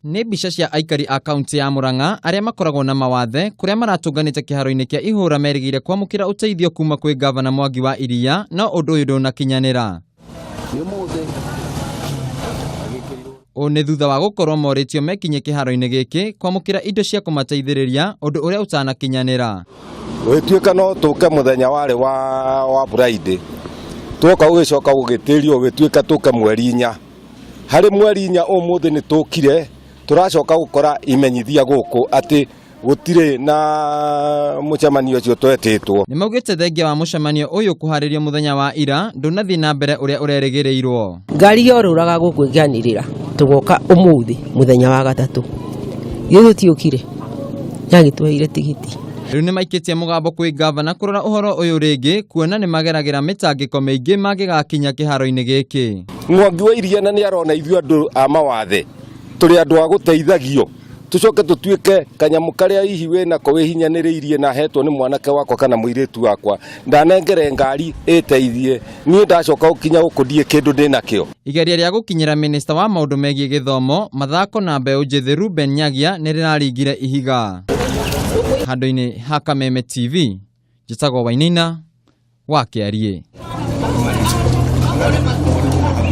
Nĩ mbica cia aikari a kaunti ya Murang'a arĩa makoragwo na mawathe kuria maratũnganĩte kĩharo-inĩ kĩa Ihũra merĩgĩrĩire kwamũkĩra ũteithio kuma kwĩ gavana Mwangi wa Iria, no ũndũ ũyũ ndũnakinyanĩra. Ũũ nĩ thutha wa gũkorwo morĩtio mekinye kĩharo-inĩ gĩkĩ kwamũkĩra indo cia kũmateithĩrĩria, ũndũ ũrĩa ũtanakinyanĩra. Gwĩtuĩka no tũke mũthenya warĩ wa Friday, twoka ũgĩcoka ũgĩtĩrio ũgĩtuĩka tũke mweri 4. Harĩ mweri 4 ũmũthĩ nĩ tũkire tũracoka gũkora imenyithia gũkũ atĩ gũtirĩ na mũcemanio ũcio twetĩtwo. Nĩ maugĩte thengia wa mũcemanio ũyũ kũharĩrio mũthenya wa ira ndũnathiĩ na mbere ũrĩa ũrerĩgĩrĩirwo. Ngari yorũraga gũkũ ĩkĩanĩrĩra tũgoka ũmũthĩ mũthenya wa gatatũ. Gĩthu tiũkire yagĩtweire tigiti. Rĩu nĩ maikĩtie mũgambo kwĩ gavana kũrora ũhoro ũyũ rĩngĩ, kuona nĩ mageragĩra mĩtangĩko mĩingĩ mangĩgakinya kĩharo-inĩ gĩkĩ. Mwangi wa Iria na nĩ arona ithuĩ andũ a mawathe tũrĩ andũ a gũteithagio, tũcoke tũtuĩke kanyamũ karĩa hihi wĩnako wĩhinyanĩrĩirie na hetwo nĩ mwanake wakwa kana mũirĩtu wakwa, ndanengere ngari ĩteithie, niĩ ndacoka gũkinya gũkũ ndiĩ kĩndũ ndĩnakĩo. Igeria rĩa gũkinyĩra minista wa maũndũ megiĩ gĩthomo, mathako na mbeũ njĩthĩ Reuben Nyagia nĩ rĩraringire ihiga. Handũ-inĩ ha Kameme TV, njĩtagwo Wainaina wa Kĩarie.